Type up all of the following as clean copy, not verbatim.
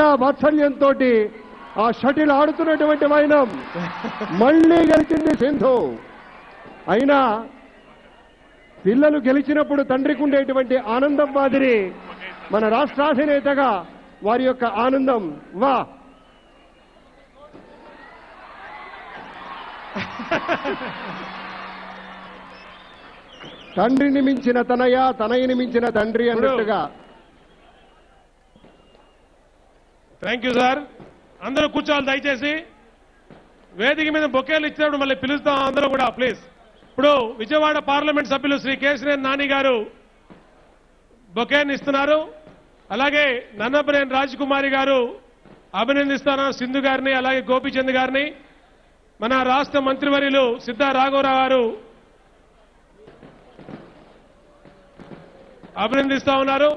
ఇంకా వాత్సల్యంతో ఆ షటిల్ ఆడుతున్నటువంటి వైనం మళ్ళీ గెలిచింది సింధు. అయినా పిల్లలు గెలిచినప్పుడు తండ్రికి ఉండేటువంటి ఆనందం మాదిరి మన రాష్ట్రాధినేతగా వారి యొక్క ఆనందం వా. తండ్రిని మించిన తనయ, తనయని మించిన తండ్రి అన్నట్టుగా. Thank you sir. అందరూ కూర్చోవాలి దయచేసి. వేదిక మీద బొకేలు ఇచ్చినప్పుడు మళ్ళీ పిలుస్తాం అందరూ కూడా ప్లీజ్. ఇప్పుడు విజయవాడ పార్లమెంట్ సభ్యులు శ్రీ కేశినేని నాని గారు బొకేని ఇస్తున్నారు. అలాగే నన్నపనేని రాజకుమారి గారు అభినందిస్తున్నారు సింధు గారిని, అలాగే గోపీచంద్ గారిని. మన రాష్ట్ర మంత్రివర్యులు సిద్ధా రాఘవరావు గారు అభినందిస్తా ఉన్నారు.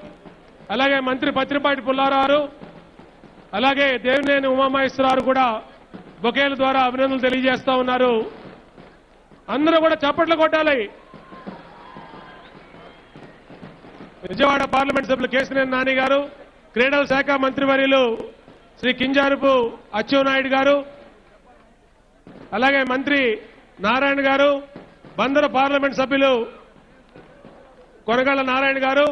అలాగే మంత్రి పత్రిపాటి పుల్లారావు, అలాగే దేవినేని ఉమామహేశ్వరరావు కూడా బొకేల ద్వారా అభినందనలు తెలియజేస్తా ఉన్నారు. అందరూ కూడా చప్పట్లు కొట్టాలి. విజయవాడ పార్లమెంట్ సభ్యులు కేశినేని నాని గారు, క్రీడల శాఖ మంత్రివర్యులు శ్రీ కింజారపు అచ్చెన్నాయుడు గారు, అలాగే మంత్రి నారాయణ గారు, బందరు పార్లమెంట్ సభ్యులు కొనగళ్ల నారాయణ గారు,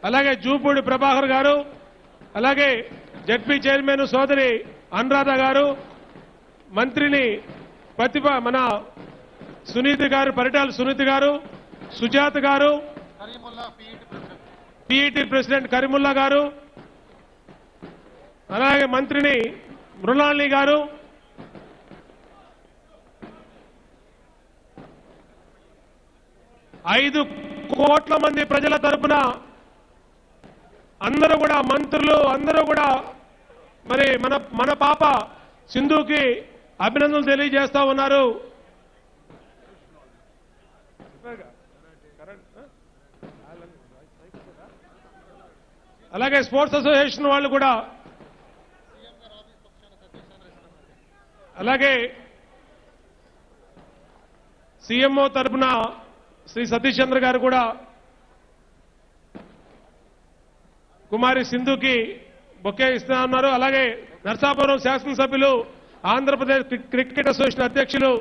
అలాగే జూపూడి ప్రభాకర్ గారు, అలాగే జడ్పీ చైర్మన్ సోదరి అనురాధ గారు, మంత్రిని మన సునీత గారు, పరిటాల సునీత గారు, సుజాత గారు, పిఈటి ప్రెసిడెంట్ కరీముల్లా గారు, అలాగే మంత్రిని మృణాలిని గారు, ఐదు కోట్ల మంది ప్రజల తరపున అందరూ కూడా మంత్రులు అందరూ కూడా మరి మన పాప సింధుకి అభినందనలు తెలియజేస్తా ఉన్నారు. అలాగే స్పోర్ట్స్ అసోసియేషన్ వాళ్ళు కూడా, అలాగే సీఎంఓ తరపున శ్రీ సతీష్ చంద్ర గారు కూడా కుమారి సింధుకి బొకే ఇస్తా ఉన్నారు. అలాగే నర్సాపురం శాసనసభ్యులు, ఆంధ్రప్రదేశ్ క్రికెట్ అసోసియేషన్ అధ్యక్షులు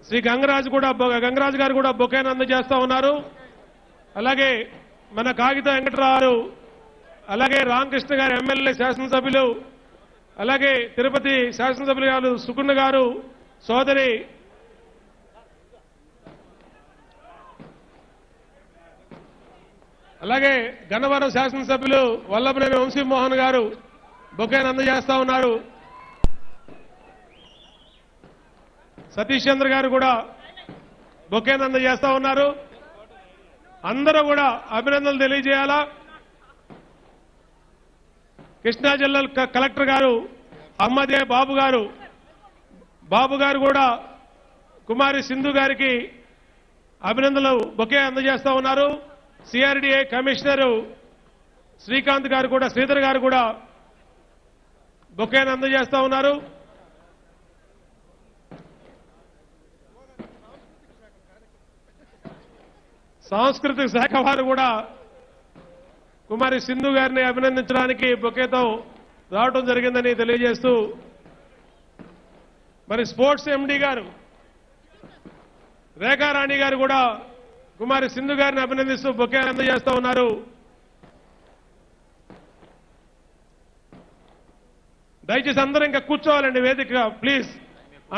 శ్రీ గంగరాజు గారు కూడా బొకేను అందజేస్తా ఉన్నారు. అలాగే మన కాగిత వెంకటరావు, అలాగే రామకృష్ణ గారు ఎమ్మెల్యే శాసనసభ్యులు, అలాగే తిరుపతి శాసనసభ్యులు గారు సుకున్న గారు సోదరి, అలాగే గన్నవరం శాసనసభ్యులు వల్లభనేని వంశీమోహన్ గారు బొకేను అందజేస్తా ఉన్నారు. సతీష్ చంద్ర గారు కూడా బొకేను అందజేస్తా ఉన్నారు. అందరూ కూడా అభినందనలు తెలియజేయాలా. కృష్ణా జిల్లా కలెక్టర్ గారు అమ్మదే బాబు గారు కూడా కుమారి సింధు గారికి అభినందనలు బొకే అందజేస్తా ఉన్నారు. సిఆర్డీఏ కమిషనరు శ్రీకాంత్ గారు కూడా, శ్రీధర్ గారు కూడా బొకేను అందజేస్తా ఉన్నారు. సాంస్కృతిక శాఖ వారు కూడా కుమారి సింధు గారిని అభినందించడానికి బొకేతో రావడం జరిగిందని తెలియజేస్తూ, మరి స్పోర్ట్స్ ఎండీ గారు రేఖారాణి గారు కూడా కుమారి సింధు గారిని అభినందిస్తూ బొకే అందజేస్తా ఉన్నారు. దయచేసి అందరూ ఇంకా కూర్చోవాలండి వేదిక ప్లీజ్.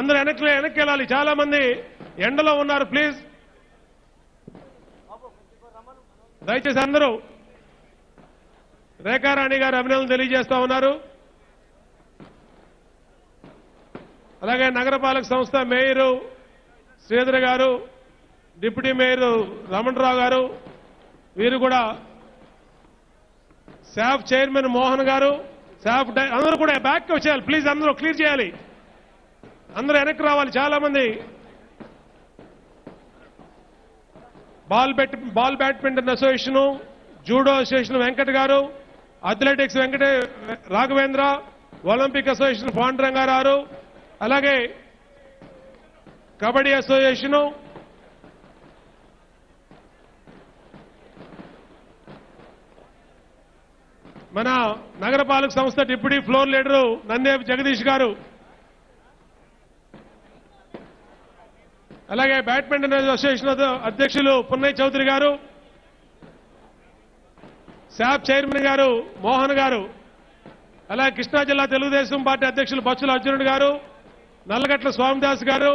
అందరూ వెనక్కి వెళ్ళాలి. చాలా మంది ఎండలో ఉన్నారు ప్లీజ్. దయచేసి అందరూ. రేఖారాణి గారు అభినందనలు తెలియజేస్తా ఉన్నారు. అలాగే నగరపాలక సంస్థ మేయరు శ్రీధర్ గారు, డిప్యూటీ మేయర్ రమణరావు గారు, వీరు కూడా, శాఫ్ చైర్మన్ మోహన్ గారు, శాఫ్ అందరూ కూడా బ్యాక్ వచ్చేయాలి ప్లీజ్. అందరూ క్లియర్ చేయాలి. అందరూ వెనక్కి రావాలి. చాలా మంది ball badminton association, judo association Venkat గారు, athletics Raghavendra, olympic association Pandurangarao, అలాగే కబడ్డీ అసోసియేషను, మన నగరపాలక సంస్థ deputy floor leader Nandepu Jagadish గారు, అలాగే బ్యాడ్మింటన్ అసోసియేషన్ అధ్యక్షులు పున్నయ్య చౌదరి గారు, శాప్ చైర్మన్ గారు మోహన్ గారు, అలాగే కృష్ణా జిల్లా తెలుగుదేశం పార్టీ అధ్యక్షులు బచ్చుల అర్జునుడు గారు, నల్లగట్ల స్వామిదాస్ గారు,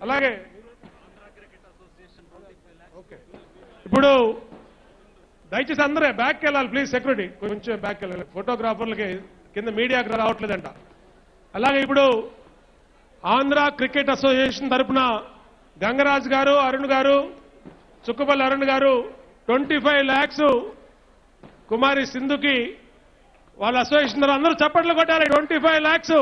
అలాగే ఇప్పుడు దయచేసి అందరే బ్యాక్కి వెళ్ళాలి ప్లీజ్, సెక్యూరిటీ కొంచెం బ్యాక్కి వెళ్ళాలి, ఫోటోగ్రాఫర్లకి కింద మీడియాకి రావట్లేదంట. అలాగే ఇప్పుడు ఆంధ్ర క్రికెట్ అసోసియేషన్ తరఫున గంగరాజ్ గారు, అరుణ్ గారు, చుక్కపల్లి అరుణ్ గారు 25 lakhs కుమారి సింధుకి వాళ్ళ అసోసియేషన్ అందరూ చప్పట్లు కొట్టాలి. 25 lakhs